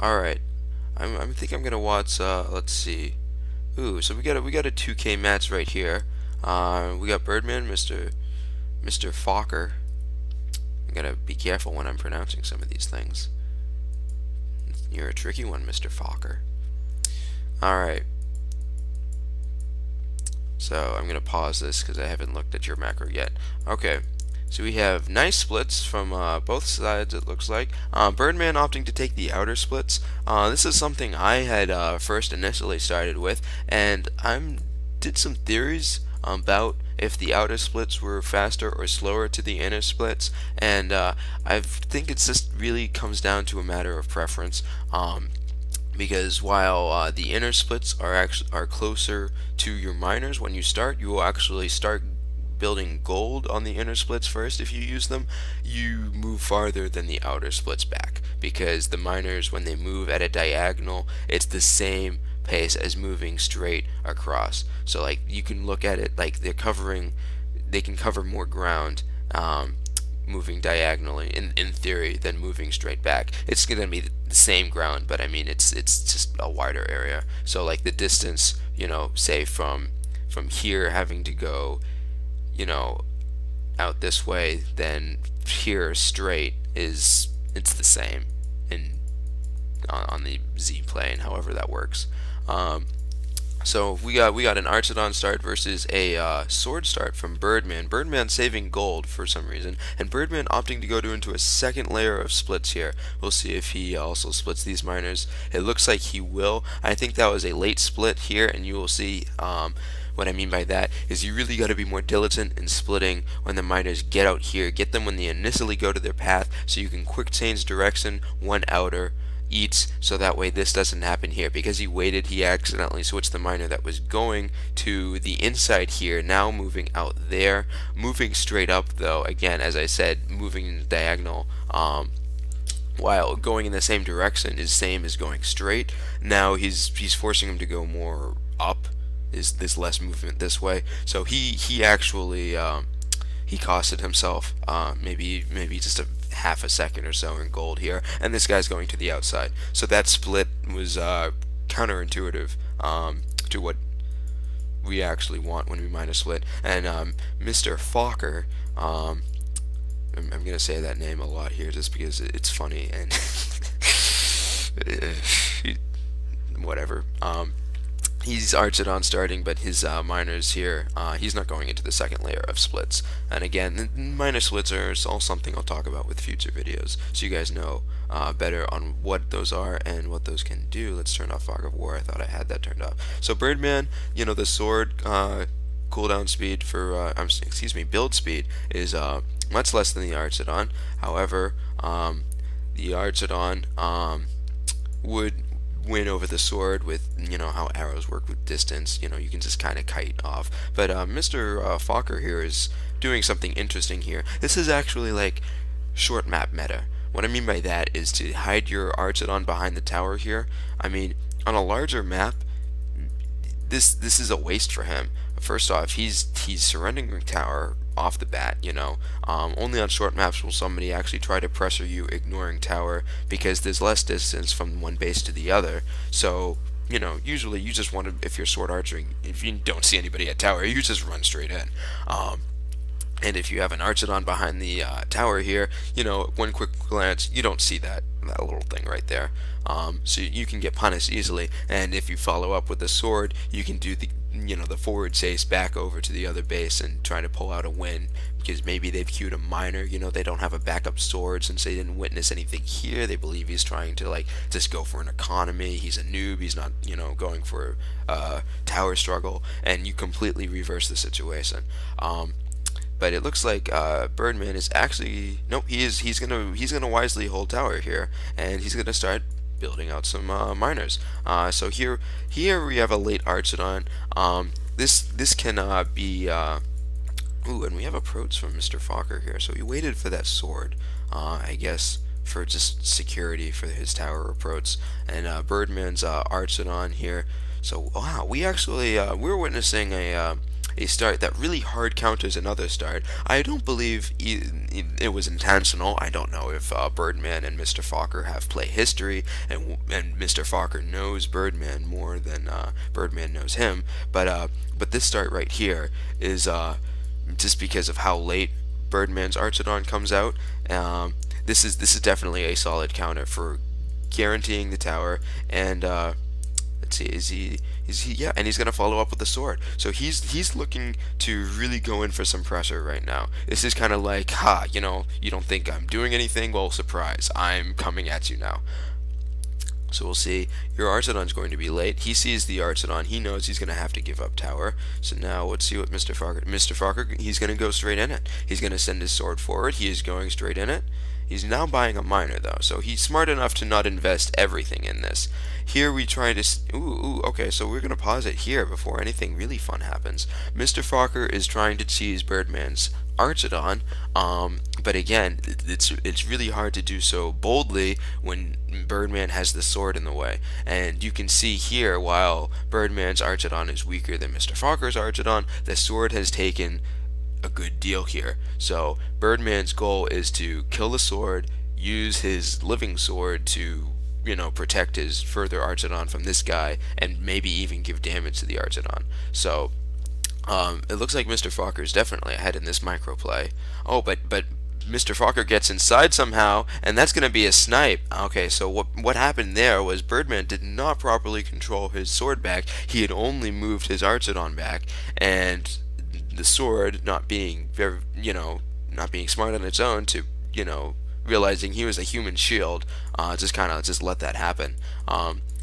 Alright. I think I'm gonna watch let's see. Ooh, so we got a 2K match right here. We got Birdman, Mr. Fokker. I gotta be careful when I'm pronouncing some of these things. You're a tricky one, Mr. Fokker. Alright. So I'm gonna pause this because I haven't looked at your macro yet. Okay. So we have nice splits from both sides, it looks like. Birdman opting to take the outer splits. This is something I had first initially started with, and I did some theories about if the outer splits were faster or slower to the inner splits, and I think it's just really comes down to a matter of preference. Because while the inner splits are closer to your miners when you start, you will actually start building gold on the inner splits first. If you use them, you move farther than the outer splits back, because the miners, when they move at a diagonal, it's the same pace as moving straight across. So like you can look at it like they can cover more ground moving diagonally in theory than moving straight back. It's gonna be the same ground, but I mean it's just a wider area. So like the distance, say from here having to go, out this way, then here straight it's the same in on the Z plane, however that works. So we got an Archidon start versus a sword start from Birdman. Birdman saving gold for some reason, and Birdman opting to go into a second layer of splits here. We'll see if he also splits these miners. It looks like he will. I think that was a late split here, and you will see what I mean by that is you really got to be more diligent in splitting when the miners get out here. Get them when they initially go to their path, so you can quick change direction one outer eats, so that way this doesn't happen here. Because he waited, he accidentally switched the miner that was going to the inside here, now moving out there, moving straight up though, again as I said, moving in the diagonal, while going in the same direction is same as going straight. Now he's forcing him to go more up, there's less movement this way, so he actually he costed himself maybe just a half a second or so in gold here, and this guy's going to the outside. So that split was counterintuitive to what we actually want when we mine a split. And Mr. Fokker, I'm gonna say that name a lot here just because it's funny and whatever. He's Archidon starting, but his miners here, he's not going into the second layer of splits. And again, the minor splits are all something I'll talk about with future videos, so you guys know better on what those are and what those can do. Let's turn off Fog of War. I thought I had that turned off. So Birdman, the sword cooldown speed for, build speed is much less than the Archidon. However, the Archidon would win over the sword with how arrows work with distance. You can just kind of kite off. But Mr. Fokker here is doing something interesting here. This is actually like short map meta. What I mean by that is to hide your Archidon behind the tower here. I mean, on a larger map, this is a waste for him. First off, he's surrendering the tower off the bat. Only on short maps will somebody actually try to pressure you ignoring tower, because there's less distance from one base to the other. So usually you just want to, if you're sword archering, if you don't see anybody at tower, you just run straight in. And if you have an Archidon behind the tower here, one quick glance, you don't see that little thing right there. So you can get punished easily. And if you follow up with a sword, you can do the forward chase back over to the other base and try to pull out a win, because maybe they've queued a miner. They don't have a backup sword since they didn't witness anything here. They believe he's trying to just go for an economy. He's a noob. He's not going for a tower struggle, and you completely reverse the situation. But it looks like Birdman is actually he's gonna wisely hold tower here, and he's gonna start building out some miners. So here we have a late Archidon. This can be ooh, and we have approach from Mr. Fokker here. So he waited for that sword, I guess for just security for his tower approach. And Birdman's Archidon here. So wow, we actually we're witnessing a a start that really hard counters another start. I don't believe it was intentional. I don't know if Birdman and Mr. Fokker have play history, and Mr. Fokker knows Birdman more than Birdman knows him. But this start right here is just because of how late Birdman's Archidon comes out. This is definitely a solid counter for guaranteeing the tower. And let's see, is he yeah, and he's gonna follow up with the sword. So he's looking to really go in for some pressure right now. This is kind of like, ha, you know, you don't think I'm doing anything? Well, surprise, I'm coming at you now. So we'll see. Your Archidon's going to be late. He sees the Archidon. He knows he's going to have to give up tower. So now let's see what Mr. Fokker... Mr. Fokker, he's going to go straight in it. He's going to send his sword forward. He is going straight in it. He's now buying a miner, though. So he's smart enough to not invest everything in this. Here we try to... okay, so we're going to pause it here before anything really fun happens. Mr. Fokker is trying to cheese Birdman's Archidon, but again, it's really hard to do so boldly when Birdman has the sword in the way. And you can see here, while Birdman's Archidon is weaker than Mr. Fokker's Archidon, the sword has taken a good deal here. So Birdman's goal is to kill the sword, use his living sword to, you know, protect his further Archidon from this guy, and maybe even give damage to the Archidon. So it looks like Mr. Fokker is definitely ahead in this microplay. Oh, but Mr. Fokker gets inside somehow, and that's going to be a snipe. Okay, so what happened there was Birdman did not properly control his sword back. He had only moved his Archidon back, and the sword, not being very, you know, not being smart on its own, to, you know, realizing he was a human shield, just let that happen.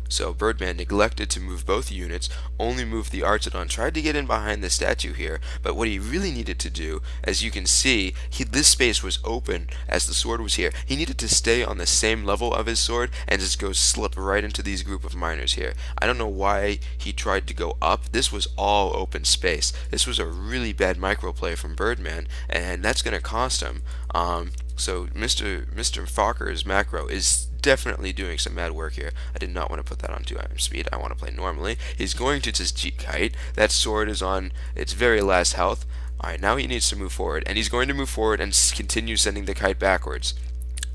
So Birdman neglected to move both units, only moved the Archidon, tried to get in behind the statue here, but what he really needed to do, as you can see, this space was open as the sword was here. He needed to stay on the same level of his sword and just go slip right into these group of miners here. I don't know why he tried to go up. This was all open space. This was a really bad microplay from Birdman, and that's going to cost him. So Mr. Fokker's macro is definitely doing some mad work here. I did not want to put that on 2 item speed. I want to play normally. He's going to just G-Kite. That sword is on its very last health. Alright, now he needs to move forward, and he's going to move forward and continue sending the kite backwards.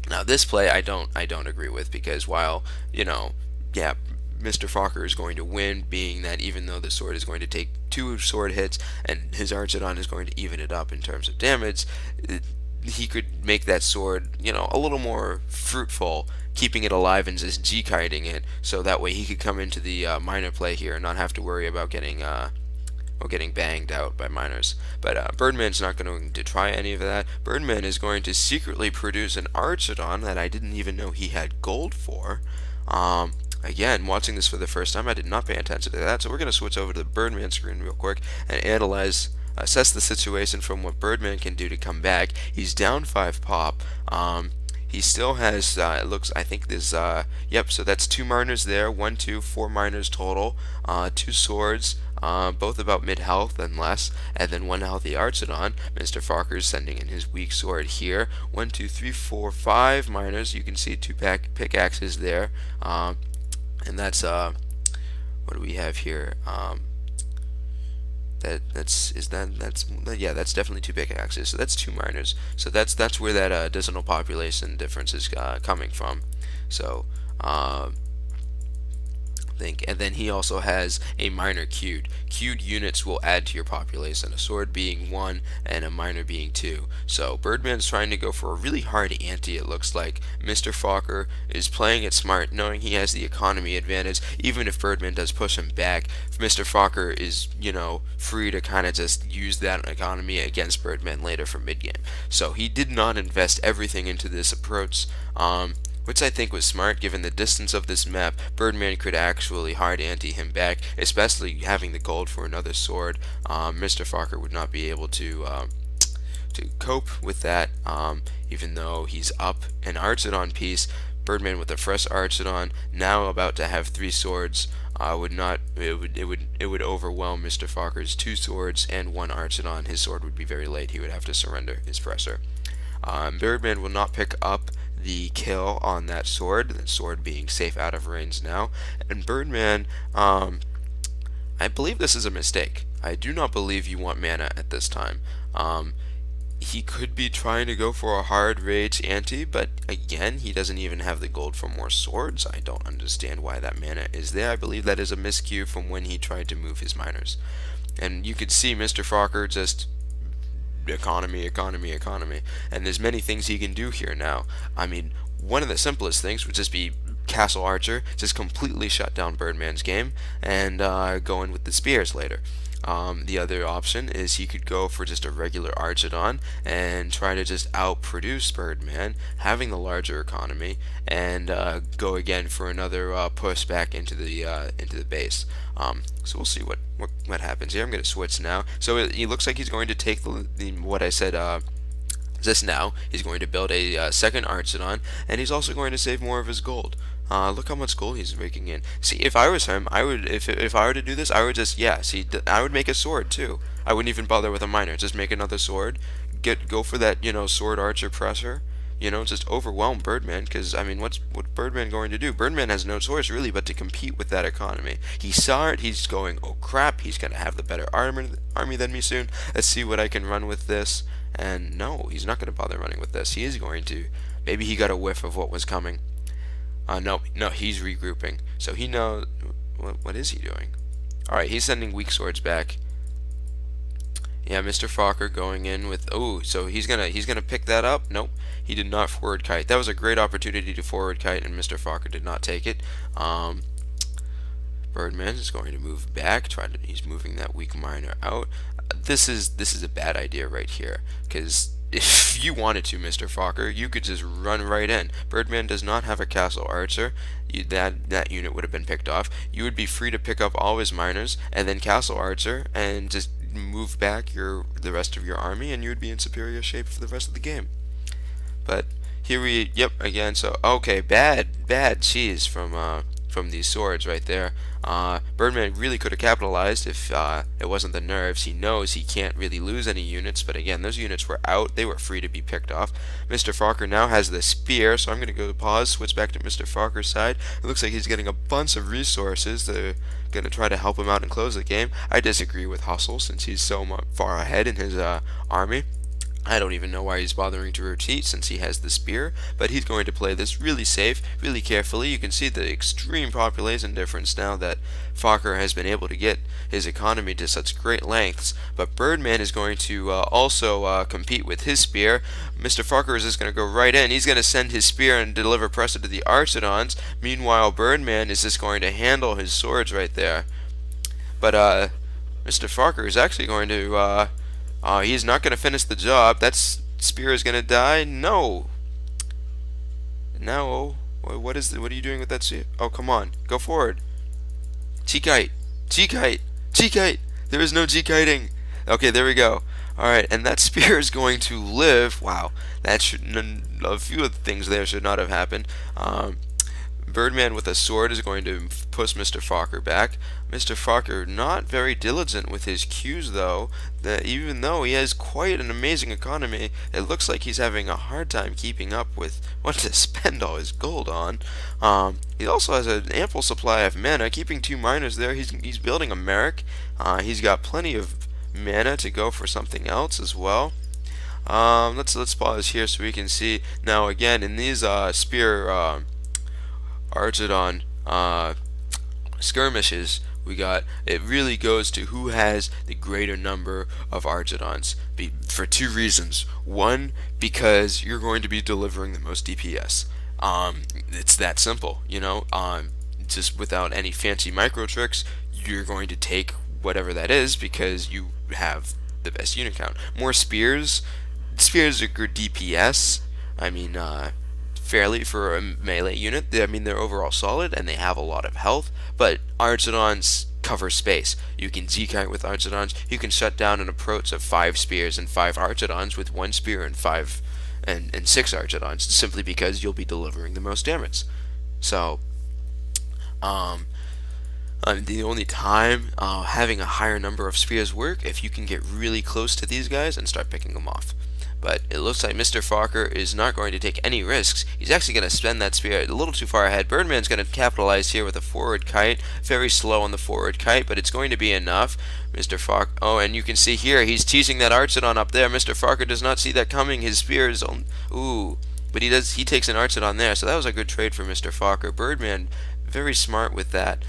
Now this play I don't agree with, because while, you know, yeah, Mr. Fokker is going to win, being that even though the sword is going to take 2 sword hits and his Archidon is going to even it up in terms of damage, he could make that sword, you know, a little more fruitful, keeping it alive and just G-kiting it, so that way he could come into the miner play here and not have to worry about getting banged out by miners. But Birdman's not going to try any of that. Birdman is going to secretly produce an Archidon that I didn't even know he had gold for. Again, watching this for the first time, I did not pay attention to that, so we're going to switch over to the Birdman screen real quick and assess the situation from what Birdman can do to come back. He's down 5 pop. He still has, it looks, I think there's, yep, so that's 2 miners there, 1, 2, 4 miners total, 2 swords, both about mid-health and less, and then 1 healthy Archidon. Mr. Fokker's sending in his weak sword here. 1, 2, 3, 4, 5 miners. You can see 2 pickaxes there, and that's, what do we have here? That's definitely 2 pickaxes. So that's 2 miners. So that's where that decimal population difference is coming from. So and then he also has a miner queued. Queued units will add to your population, a sword being 1 and a miner being 2. So Birdman's trying to go for a really hard ante, it looks like. Mr. Fokker is playing it smart, knowing he has the economy advantage. Even if Birdman does push him back, Mr. Fokker is, you know, free to kind of just use that economy against Birdman later for mid-game. So he did not invest everything into this approach, which I think was smart given the distance of this map. Birdman could actually hard ante him back, especially having the gold for another sword. Mr. Fokker would not be able to cope with that, even though he's up an Archidon piece. Birdman with a fresh Archidon, now about to have 3 swords, it would overwhelm Mr. Fokker's 2 swords and 1 Archidon. His sword would be very late. He would have to surrender his presser. Birdman will not pick up the kill on that sword being safe out of range now, and Birdman, I I believe this is a mistake. I do not believe you want mana at this time. He could be trying to go for a hard rage anti, but again, he doesn't even have the gold for more swords. I don't understand why that mana is there. I believe that is a miscue from when he tried to move his miners. And you could see Mr. Fokker just economy, economy, economy. And there's many things he can do here now. I mean, one of the simplest things would just be Castle Archer, just completely shut down Birdman's game, and go in with the spears later. The other option is he could go for just a regular Archidon and try to just outproduce Birdman, having the larger economy, and go again for another push back into the base. So we'll see what happens here. I'm going to switch now. So it looks like he's going to take what I said just now. He's going to build a second Archidon, and he's also going to save more of his gold. Look how much gold he's raking in. See, if I was him, I would, if I were to do this, I would just, yeah, see, I would make a sword too. I wouldn't even bother with a miner. Just make another sword. Go for that, sword archer pressure. Just overwhelm Birdman, because, I mean, what's Birdman going to do? Birdman has no choice, really, but to compete with that economy. He saw it, he's going, oh crap, he's going to have the better army than me soon. Let's see what I can run with this. And no, he's not going to bother running with this. He is going to. Maybe he got a whiff of what was coming. No, he's regrouping. So he knows. What is he doing? Alright, he's sending weak swords back. Yeah, Mr. Fokker going in with. Oh, so he's gonna pick that up. Nope, he did not forward kite. That was a great opportunity to forward kite, and Mr. Fokker did not take it. Birdman is going to move back. He's moving that weak miner out. This is a bad idea right here, because if you wanted to, Mr. Fokker, you could just run right in. Birdman does not have a Castle Archer. That unit would have been picked off. You would be free to pick up all his miners and then Castle Archer and just move back the rest of your army, and you would be in superior shape for the rest of the game. But here again. So okay, bad cheese from these swords right there. Birdman really could have capitalized if it wasn't the nerves. He knows he can't really lose any units, but again, those units were out. They were free to be picked off. Mr. Fokker now has the spear, so I'm going to go pause, switch back to Mr. Fokker's side. It looks like he's getting a bunch of resources that are going to try to help him out and close the game. I disagree with Hustle, since he's so far ahead in his army. I don't even know why he's bothering to retreat since he has the spear, but he's going to play this really safe, really carefully. You can see the extreme population difference now that Fokker has been able to get his economy to such great lengths, but Birdman is going to also compete with his spear. Mr. Fokker is just going to go right in. He's going to send his spear and deliver pressure to the Archidons. Meanwhile, Birdman is just going to handle his swords right there. But Mr. Fokker is actually going to he's not going to finish the job. That spear is going to die. No. No. What are you doing with that spear? Oh, come on. Go forward. G-kite. G-kite. G-kite. There is no G-kiting. Okay, there we go. Alright, and that spear is going to live. Wow. That a few of the things there should not have happened. Birdman with a sword is going to push Mr. Fokker back. Mr. Fokker not very diligent with his Qs though. Even though he has quite an amazing economy, it looks like he's having a hard time keeping up with what to spend all his gold on. He also has an ample supply of mana, keeping 2 miners there. He's building a Merrick. He's got plenty of mana to go for something else as well. Let's pause here so we can see. Now again, in these spear Archidon skirmishes, it really goes to who has the greater number of Archidons for 2 reasons. One, because you're going to be delivering the most DPS. It's that simple, just without any fancy micro tricks. You're going to take whatever that is because you have the best unit count. More spears are good DPS. I mean, fairly for a melee unit. I mean, they're overall solid and they have a lot of health, but Archidons cover space. You can Z-kite with Archidons. You can shut down an approach of 5 spears and 5 Archidons with 1 spear and 6 Archidons, simply because you'll be delivering the most damage. So, the only time having a higher number of spears work if you can get really close to these guys and start picking them off. But it looks like Mr. Fokker is not going to take any risks. He's actually going to spend that spear a little too far ahead. Birdman's going to capitalize here with a forward kite. Very slow on the forward kite, but it's going to be enough. Mr. Fokker, oh, and you can see here, he's teasing that Archidon up there. Mr. Fokker does not see that coming. His spear is on, ooh, but he takes an Archidon there, so that was a good trade for Mr. Fokker. Birdman, very smart with that,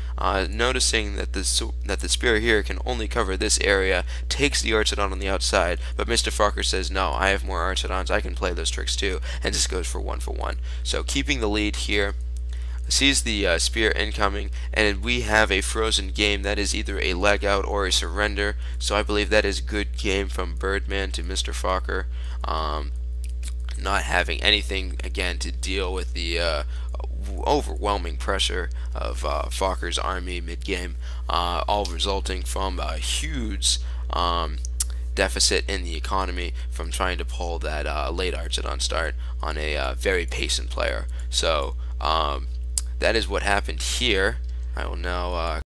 noticing that the spear here can only cover this area, takes the Archidon on the outside, but Mr. Fokker says, no, I have more Archidons, I can play those tricks too, and just goes for 1-for-1. So keeping the lead here, sees the spear incoming, and we have a frozen game. That is either a leg out or a surrender, so I believe that is good game from Birdman to Mr. Fokker. Not having anything, again, to deal with the overwhelming pressure of Fokker's army mid-game, all resulting from a huge deficit in the economy from trying to pull that late Archidon start on a very patient player. So that is what happened here. I will now